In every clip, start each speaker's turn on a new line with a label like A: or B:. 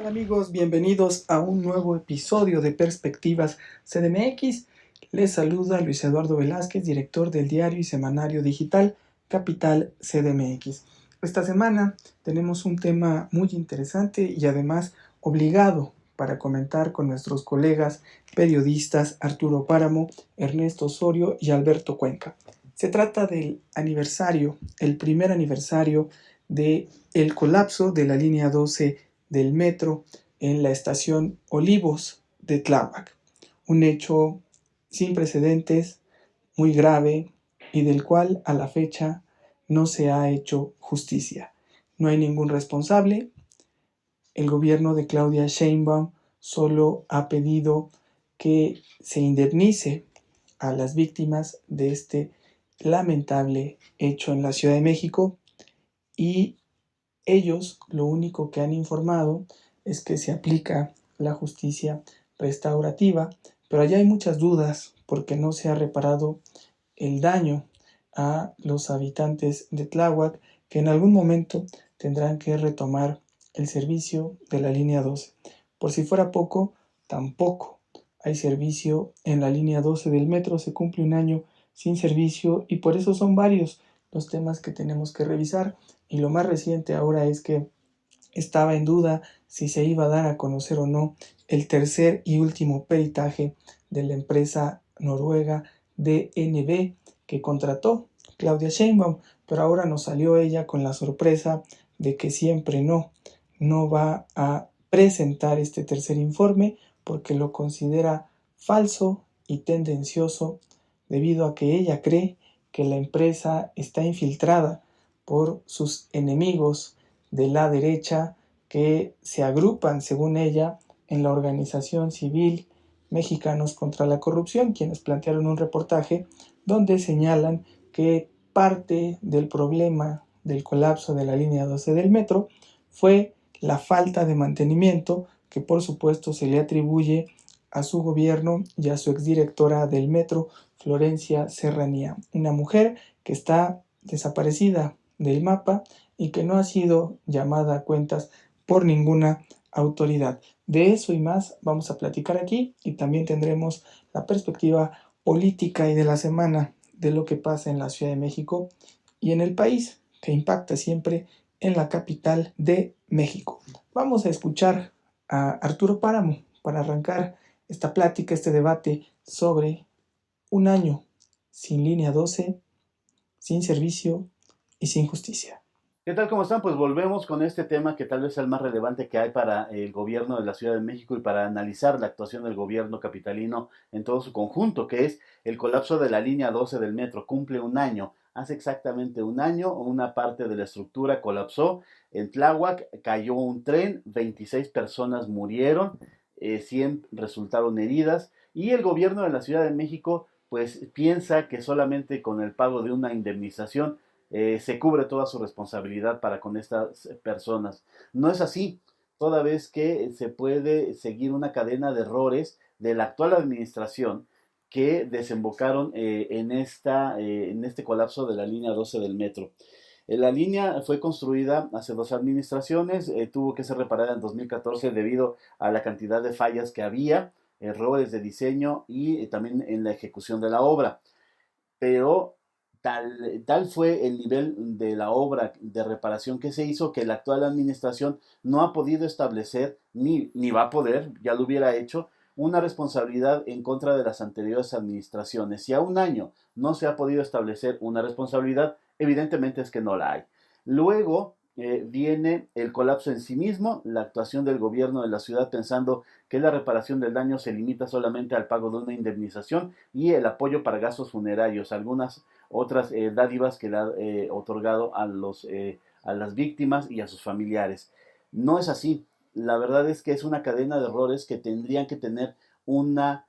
A: Hola amigos? Bienvenidos a un nuevo episodio de Perspectivas CDMX. Les saluda Luis Eduardo Velázquez, director del diario y semanario digital Capital CDMX. Esta semana tenemos un tema muy interesante y además obligado para comentar con nuestros colegas periodistas Arturo Páramo, Ernesto Osorio y Alberto Cuenca. Se trata del aniversario, el primer aniversario del colapso de la línea 12 del metro en la estación Olivos de Tláhuac. Un hecho sin precedentes, muy grave y del cual a la fecha no se ha hecho justicia. No hay ningún responsable. El gobierno de Claudia Sheinbaum solo ha pedido que se indemnice a las víctimas de este lamentable hecho en la Ciudad de México y ellos lo único que han informado es que se aplica la justicia restaurativa, pero allá hay muchas dudas porque no se ha reparado el daño a los habitantes de Tláhuac que en algún momento tendrán que retomar el servicio de la línea 12. Por si fuera poco, tampoco hay servicio en la línea 12 del metro, se cumple un año sin servicio y por eso son varios los temas que tenemos que revisar. Y lo más reciente ahora es que estaba en duda si se iba a dar a conocer o no el tercer y último peritaje de la empresa noruega DNB que contrató Claudia Sheinbaum, pero ahora nos salió ella con la sorpresa de que siempre no va a presentar este tercer informe porque lo considera falso y tendencioso debido a que ella cree que la empresa está infiltrada por sus enemigos de la derecha que se agrupan, según ella, en la organización civil Mexicanos contra la Corrupción, quienes plantearon un reportaje donde señalan que parte del problema del colapso de la línea 12 del metro fue la falta de mantenimiento que por supuesto se le atribuye a su gobierno y a su exdirectora del metro, Florencia Serranía, una mujer que está desaparecida del mapa y que no ha sido llamada a cuentas por ninguna autoridad. De eso y más vamos a platicar aquí y también tendremos la perspectiva política y de la semana de lo que pasa en la Ciudad de México y en el país, que impacta siempre en la capital de México. Vamos a escuchar a Arturo Páramo para arrancar esta plática, este debate sobre un año sin línea 12, sin servicio y sin justicia.
B: ¿Qué tal? ¿Cómo están? Pues volvemos con este tema que tal vez es el más relevante que hay para el gobierno de la Ciudad de México y para analizar la actuación del gobierno capitalino en todo su conjunto, que es el colapso de la línea 12 del metro. Cumple un año. Hace exactamente un año, una parte de la estructura colapsó. En Tláhuac cayó un tren, 26 personas murieron, 100 resultaron heridas y el gobierno de la Ciudad de México pues piensa que solamente con el pago de una indemnización se cubre toda su responsabilidad para con estas personas. No es así, toda vez que se puede seguir una cadena de errores de la actual administración que desembocaron en este colapso de la línea 12 del metro. La línea fue construida hace dos administraciones, tuvo que ser reparada en 2014 debido a la cantidad de fallas que había, errores de diseño y también en la ejecución de la obra. Pero tal fue el nivel de la obra de reparación que se hizo que la actual administración no ha podido establecer, ni va a poder, ya lo hubiera hecho, una responsabilidad en contra de las anteriores administraciones. Si a un año no se ha podido establecer una responsabilidad, evidentemente es que no la hay. Luego viene el colapso en sí mismo, la actuación del gobierno de la ciudad pensando que la reparación del daño se limita solamente al pago de una indemnización y el apoyo para gastos funerarios, algunas otras dádivas que le ha otorgado a las víctimas y a sus familiares. No es así. La verdad es que es una cadena de errores que tendrían que tener una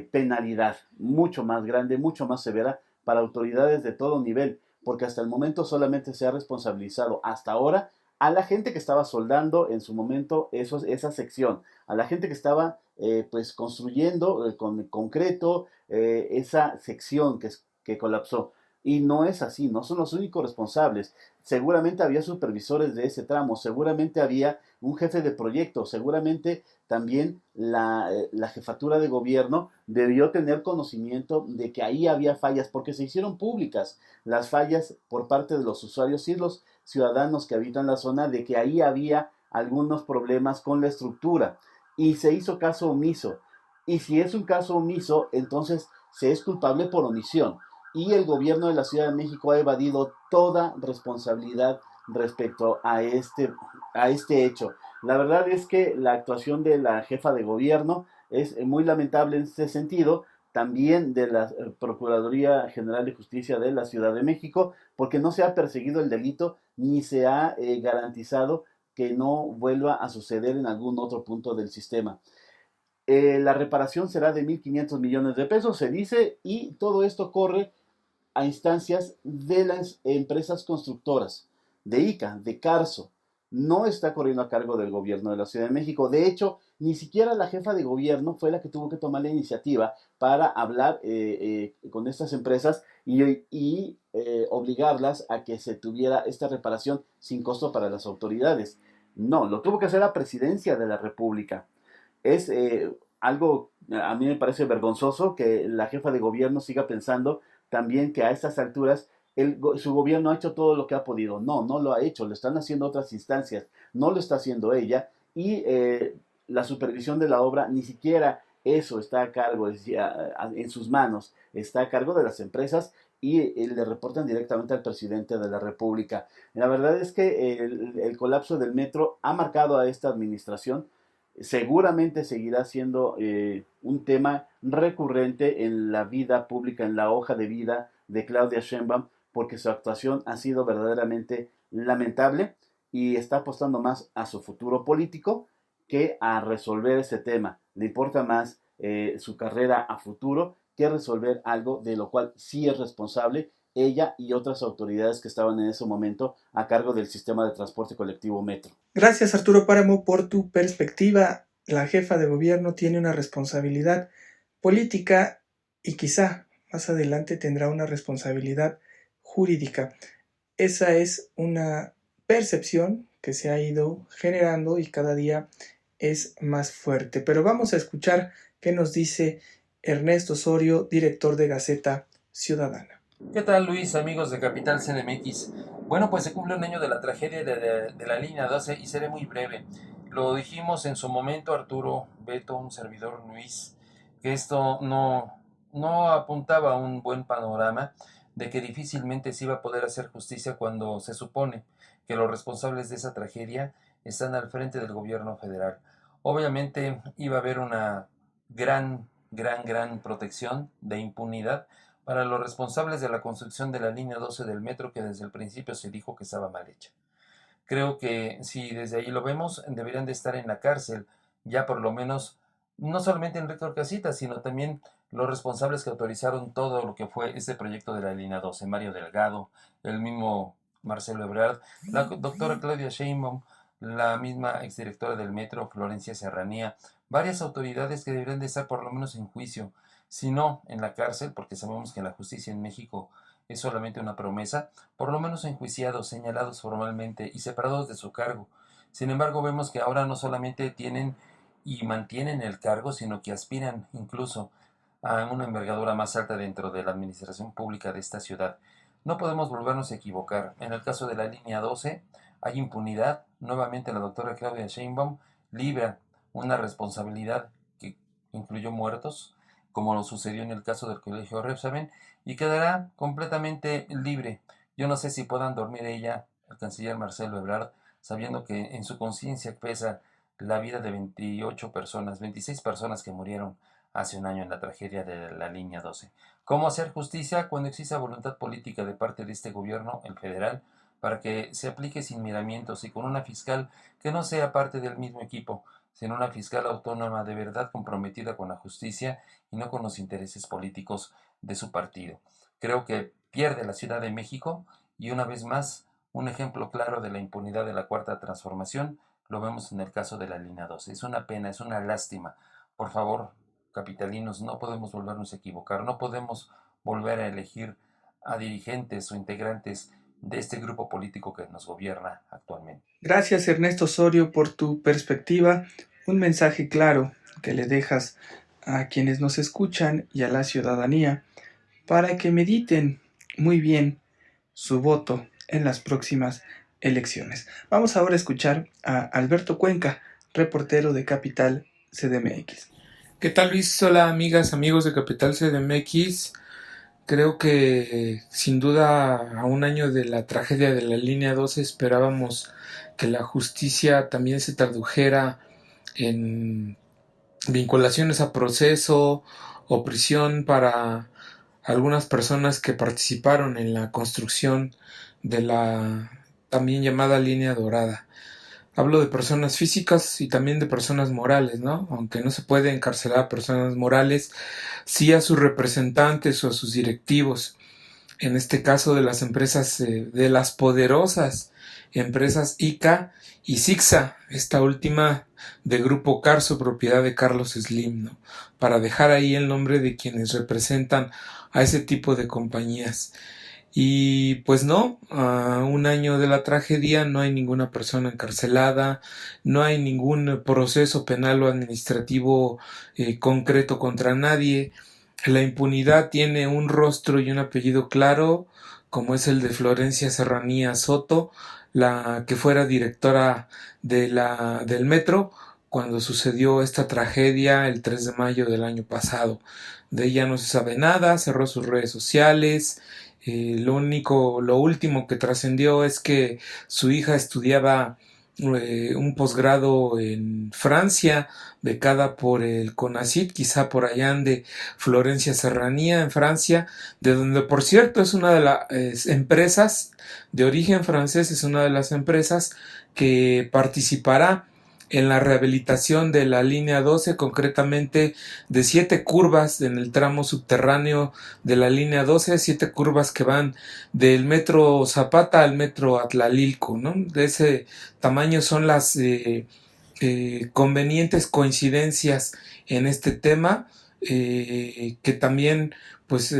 B: penalidad mucho más grande, mucho más severa para autoridades de todo nivel, porque hasta el momento solamente se ha responsabilizado hasta ahora a la gente que estaba soldando en su momento esa sección, a la gente que estaba pues construyendo con concreto esa sección que colapsó. Y no es así, no son los únicos responsables. Seguramente había supervisores de ese tramo, seguramente había un jefe de proyecto, seguramente también la jefatura de gobierno debió tener conocimiento de que ahí había fallas, porque se hicieron públicas las fallas por parte de los usuarios y los ciudadanos que habitan la zona, de que ahí había algunos problemas con la estructura y se hizo caso omiso. Y si es un caso omiso, entonces se es culpable por omisión. Y el gobierno de la Ciudad de México ha evadido toda responsabilidad respecto a este hecho. La verdad es que la actuación de la jefa de gobierno es muy lamentable en este sentido, también de la Procuraduría General de Justicia de la Ciudad de México, porque no se ha perseguido el delito ni se ha garantizado que no vuelva a suceder en algún otro punto del sistema. La reparación será de 1.500 millones de pesos, se dice, y todo esto corre a instancias de las empresas constructoras, de ICA, de Carso. No está corriendo a cargo del gobierno de la Ciudad de México. De hecho, ni siquiera la jefa de gobierno fue la que tuvo que tomar la iniciativa para hablar con estas empresas y obligarlas a que se tuviera esta reparación sin costo para las autoridades. No, lo tuvo que hacer la presidencia de la República. Es algo, a mí me parece vergonzoso que la jefa de gobierno siga pensando también que a estas alturas su gobierno ha hecho todo lo que ha podido. No, no lo ha hecho, lo están haciendo otras instancias, no lo está haciendo ella y la supervisión de la obra ni siquiera eso está a cargo, en sus manos, está a cargo de las empresas y le reportan directamente al presidente de la República. La verdad es que el colapso del metro ha marcado a esta administración, seguramente seguirá siendo un tema recurrente en la vida pública, en la hoja de vida de Claudia Sheinbaum, porque su actuación ha sido verdaderamente lamentable y está apostando más a su futuro político que a resolver ese tema. Le importa más su carrera a futuro que resolver algo de lo cual sí es responsable ella y otras autoridades que estaban en ese momento a cargo del sistema de transporte colectivo Metro.
A: Gracias, Arturo Páramo, por tu perspectiva. La jefa de gobierno tiene una responsabilidad política y quizá más adelante tendrá una responsabilidad jurídica. Esa es una percepción que se ha ido generando y cada día es más fuerte. Pero vamos a escuchar qué nos dice Ernesto Osorio, director de Gaceta Ciudadana.
C: ¿Qué tal, Luis, amigos de Capital CDMX? Bueno, pues se cumple un año de la tragedia de la línea 12 y seré muy breve. Lo dijimos en su momento, Arturo, Beto, un servidor, Luis, que esto no apuntaba a un buen panorama, de que difícilmente se iba a poder hacer justicia cuando se supone que los responsables de esa tragedia están al frente del gobierno federal. Obviamente iba a haber una gran protección de impunidad para los responsables de la construcción de la línea 12 del metro, que desde el principio se dijo que estaba mal hecha. Creo que si desde ahí lo vemos, deberían de estar en la cárcel, ya por lo menos, no solamente Enrique Orcasitas, sino también los responsables que autorizaron todo lo que fue este proyecto de la línea 12, Mario Delgado, el mismo Marcelo Ebrard, la doctora Claudia Sheinbaum, la misma exdirectora del metro, Florencia Serranía, varias autoridades que deberían de estar por lo menos en juicio, si no en la cárcel, porque sabemos que la justicia en México es solamente una promesa, por lo menos enjuiciados, señalados formalmente y separados de su cargo. Sin embargo, vemos que ahora no solamente tienen y mantienen el cargo, sino que aspiran incluso a una envergadura más alta dentro de la administración pública de esta ciudad. No podemos volvernos a equivocar. En el caso de la línea 12 hay impunidad. Nuevamente la doctora Claudia Sheinbaum libra una responsabilidad que incluyó muertos, como lo sucedió en el caso del colegio Repsamen, y quedará completamente libre. Yo no sé si puedan dormir ella, el canciller Marcelo Ebrard, sabiendo que en su conciencia pesa la vida de 28 personas, 26 personas que murieron hace un año en la tragedia de la línea 12. ¿Cómo hacer justicia cuando exista voluntad política de parte de este gobierno, el federal, para que se aplique sin miramientos y con una fiscal que no sea parte del mismo equipo, sino una fiscal autónoma de verdad comprometida con la justicia y no con los intereses políticos de su partido? Creo que pierde la Ciudad de México y una vez más un ejemplo claro de la impunidad de la Cuarta Transformación lo vemos en el caso de la línea 12. Es una pena, es una lástima. Por favor, capitalinos, no podemos volvernos a equivocar, no podemos volver a elegir a dirigentes o integrantes de este grupo político que nos gobierna actualmente.
A: Gracias Ernesto Osorio por tu perspectiva, un mensaje claro que le dejas a quienes nos escuchan y a la ciudadanía para que mediten muy bien su voto en las próximas elecciones. Vamos ahora a escuchar a Alberto Cuenca, reportero de Capital CDMX.
D: ¿Qué tal, Luis? Hola, amigas, amigos de Capital CDMX. Creo que sin duda a un año de la tragedia de la línea 12 esperábamos que la justicia también se tradujera en vinculaciones a proceso o prisión para algunas personas que participaron en la construcción de la también llamada línea dorada. Hablo de personas físicas y también de personas morales, ¿no? Aunque no se puede encarcelar a personas morales, sí a sus representantes o a sus directivos. En este caso de las empresas, de las poderosas empresas ICA y Sixa, esta última de Grupo Carso, propiedad de Carlos Slim, ¿no? Para dejar ahí el nombre de quienes representan a ese tipo de compañías. Y pues no, a un año de la tragedia no hay ninguna persona encarcelada, no hay ningún proceso penal o administrativo concreto contra nadie. La impunidad tiene un rostro y un apellido claro, como es el de Florencia Serranía Soto, la que fuera directora del metro cuando sucedió esta tragedia el 3 de mayo del año pasado. De ella no se sabe nada, cerró sus redes sociales. Lo último que trascendió es que su hija estudiaba un posgrado en Francia, becada por el CONACYT, quizá por allá de Florencia Serranía, en Francia, de donde por cierto es una de las empresas de origen francés, es una de las empresas que participará en la rehabilitación de la línea 12, concretamente de 7 curvas en el tramo subterráneo de la línea 12, 7 curvas que van del metro Zapata al metro Atlalilco, ¿no? De ese tamaño son las convenientes coincidencias en este tema, que también, pues,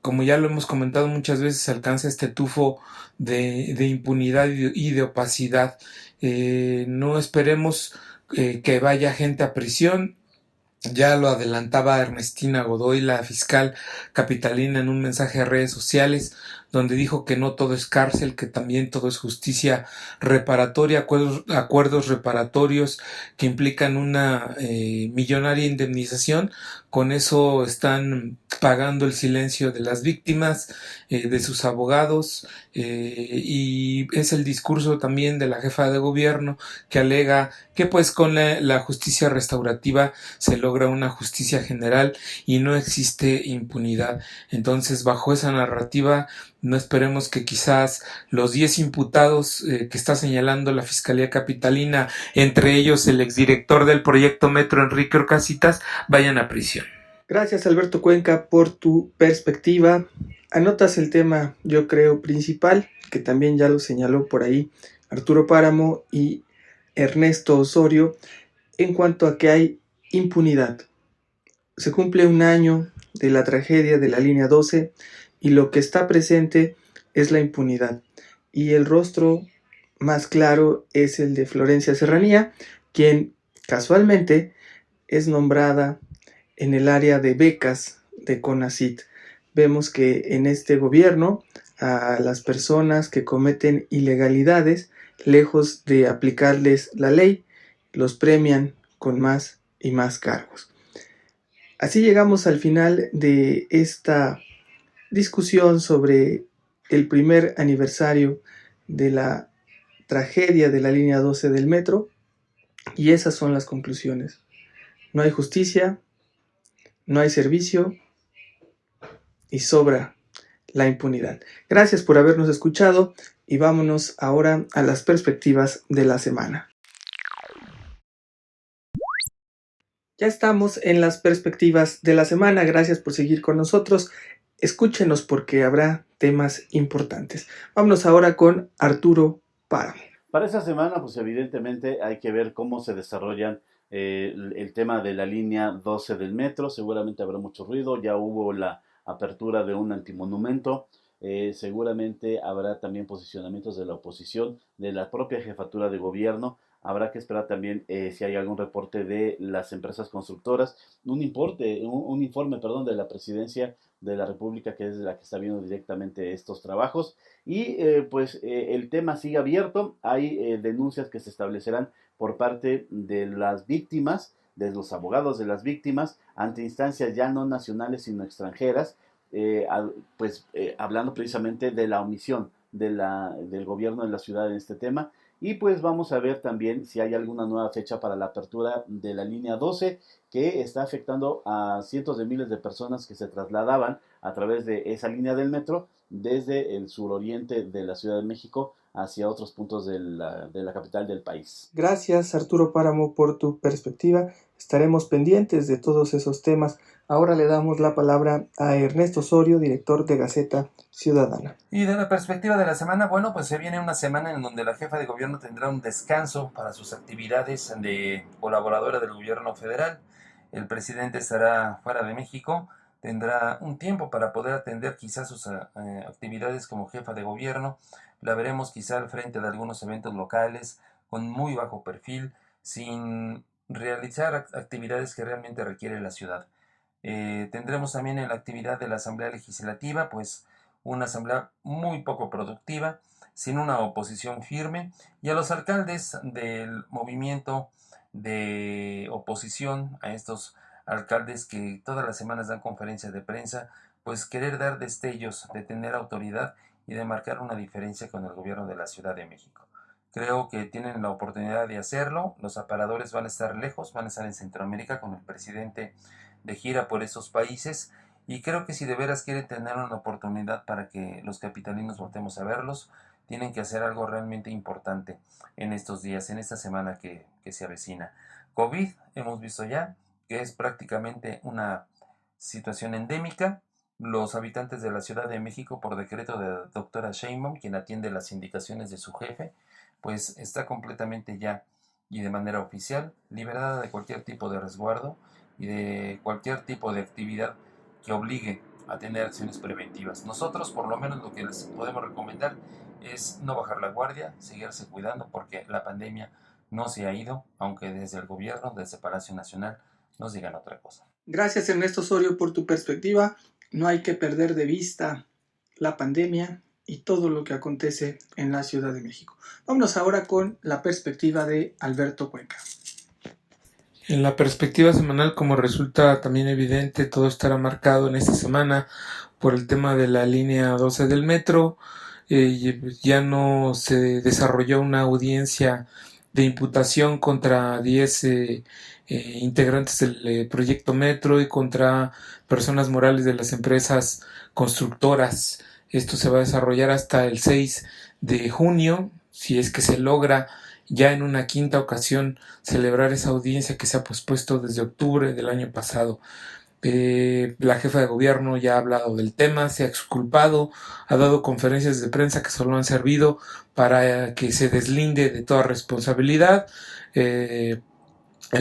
D: como ya lo hemos comentado muchas veces, alcanza este tufo de impunidad y de opacidad. No esperemos que vaya gente a prisión. Ya lo adelantaba Ernestina Godoy, la fiscal capitalina, en un mensaje a redes sociales, donde dijo que no todo es cárcel, que también todo es justicia reparatoria, acuerdos reparatorios que implican una millonaria indemnización. Con eso están pagando el silencio de las víctimas, de sus abogados, y es el discurso también de la jefa de gobierno que alega que pues con la justicia restaurativa se logra una justicia general y no existe impunidad. Entonces, bajo esa narrativa, no esperemos que quizás los 10 imputados que está señalando la Fiscalía Capitalina, entre ellos el exdirector del proyecto Metro, Enrique Orcasitas, vayan a prisión.
A: Gracias Alberto Cuenca por tu perspectiva. Anotas el tema, yo creo, principal, que también ya lo señaló por ahí Arturo Páramo y Ernesto Osorio, en cuanto a que hay impunidad. Se cumple un año de la tragedia de la línea 12 y lo que está presente es la impunidad. Y el rostro más claro es el de Florencia Serranía, quien casualmente es nombrada en el área de becas de CONACYT. Vemos que en este gobierno a las personas que cometen ilegalidades, lejos de aplicarles la ley, los premian con más y más cargos. Así llegamos al final de esta discusión sobre el primer aniversario de la tragedia de la línea 12 del metro, y esas son las conclusiones. No hay justicia, no hay servicio y sobra la impunidad. Gracias por habernos escuchado y vámonos ahora a las perspectivas de la semana. Ya estamos en las perspectivas de la semana. Gracias por seguir con nosotros. Escúchenos porque habrá temas importantes. Vámonos ahora con Arturo Páramo.
B: Para esta semana, pues evidentemente hay que ver cómo se desarrollan el tema de la línea 12 del metro. Seguramente habrá mucho ruido. Ya hubo la apertura de un antimonumento. seguramente habrá también posicionamientos de la oposición, de la propia jefatura de gobierno. Habrá que esperar también si hay algún reporte de las empresas constructoras, un informe, perdón, de la presidencia de la República, que es la que está viendo directamente estos trabajos. Y el tema sigue abierto. Hay denuncias que se establecerán por parte de las víctimas, de los abogados de las víctimas, ante instancias ya no nacionales sino extranjeras, hablando precisamente de la omisión del gobierno de la ciudad en este tema. Y pues vamos a ver también si hay alguna nueva fecha para la apertura de la línea 12, que está afectando a cientos de miles de personas que se trasladaban a través de esa línea del metro desde el suroriente de la Ciudad de México hacia otros puntos de la capital del país.
A: Gracias, Arturo Páramo, por tu perspectiva. Estaremos pendientes de todos esos temas. Ahora le damos la palabra a Ernesto Osorio, director de Gaceta Ciudadana.
C: Y de la perspectiva de la semana, bueno, pues se viene una semana en donde la jefa de gobierno tendrá un descanso para sus actividades de colaboradora del gobierno federal. El presidente estará fuera de México, tendrá un tiempo para poder atender quizás sus actividades como jefa de gobierno. La veremos quizá al frente de algunos eventos locales con muy bajo perfil, sin realizar actividades que realmente requiere la ciudad. Tendremos también en la actividad de la Asamblea Legislativa, pues una asamblea muy poco productiva, sin una oposición firme, y a los alcaldes del movimiento de oposición, a estos alcaldes que todas las semanas dan conferencias de prensa, pues querer dar destellos de tener autoridad y de marcar una diferencia con el gobierno de la Ciudad de México. Creo que tienen la oportunidad de hacerlo. Los aparadores van a estar lejos, van a estar en Centroamérica con el presidente de gira por esos países, y creo que si de veras quieren tener una oportunidad para que los capitalinos voltemos a verlos, tienen que hacer algo realmente importante en estos días, en esta semana que se avecina. COVID, hemos visto ya que es prácticamente una situación endémica. Los habitantes de la Ciudad de México, por decreto de la doctora Sheinbaum, quien atiende las indicaciones de su jefe, pues está completamente ya y de manera oficial liberada de cualquier tipo de resguardo y de cualquier tipo de actividad que obligue a tener acciones preventivas. Nosotros, por lo menos, lo que les podemos recomendar es no bajar la guardia, seguirse cuidando, porque la pandemia no se ha ido, aunque desde el gobierno, desde Palacio Nacional, nos digan otra cosa.
A: Gracias, Ernesto Osorio, por tu perspectiva. No hay que perder de vista la pandemia y todo lo que acontece en la Ciudad de México. Vámonos ahora con la perspectiva de Alberto Cuenca.
D: En la perspectiva semanal, como resulta también evidente, todo estará marcado en esta semana por el tema de la línea 12 del metro. Ya no se desarrolló una audiencia de imputación contra 10 integrantes del proyecto Metro y contra personas morales de las empresas constructoras. Esto se va a desarrollar hasta el 6 de junio, si es que se logra ya en una quinta ocasión celebrar esa audiencia que se ha pospuesto desde octubre del año pasado. La jefa de gobierno ya ha hablado del tema, se ha exculpado, ha dado conferencias de prensa que solo han servido para que se deslinde de toda responsabilidad. En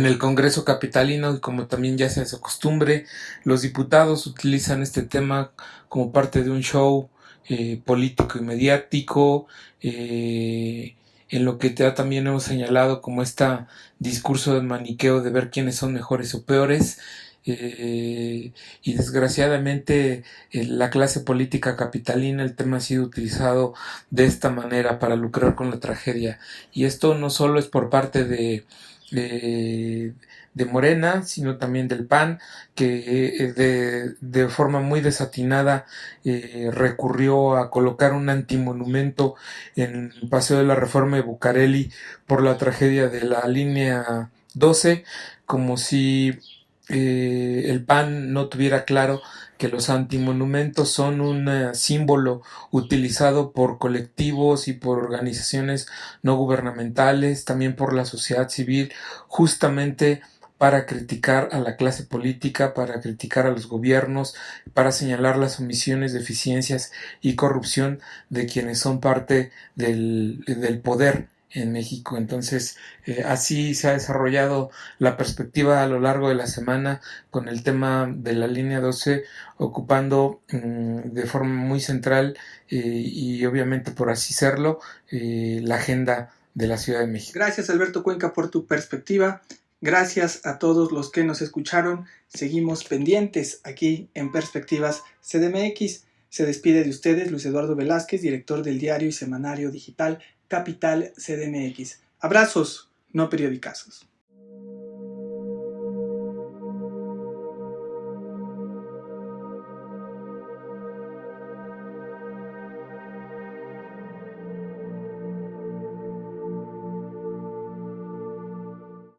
D: el Congreso capitalino, y como también ya se hace costumbre, los diputados utilizan este tema como parte de un show político y mediático, en lo que ya también hemos señalado como este discurso de maniqueo de ver quiénes son mejores o peores. Y desgraciadamente la clase política capitalina, el tema ha sido utilizado de esta manera para lucrar con la tragedia, y esto no solo es por parte de Morena, sino también del PAN, que de forma muy desatinada recurrió a colocar un antimonumento en el Paseo de la Reforma de Bucareli por la tragedia de la línea 12, como si el PAN no tuviera claro que los antimonumentos son un símbolo utilizado por colectivos y por organizaciones no gubernamentales, también por la sociedad civil, justamente para criticar a la clase política, para criticar a los gobiernos, para señalar las omisiones, deficiencias y corrupción de quienes son parte del poder en México. Entonces, así se ha desarrollado la perspectiva a lo largo de la semana con el tema de la línea 12 ocupando de forma muy central y obviamente por así serlo la agenda de la Ciudad de México.
A: Gracias Alberto Cuenca por tu perspectiva. Gracias a todos los que nos escucharon. Seguimos pendientes aquí en Perspectivas CDMX. Se despide de ustedes Luis Eduardo Velázquez, director del diario y semanario digital Capital CDMX. Abrazos, no periodicazos.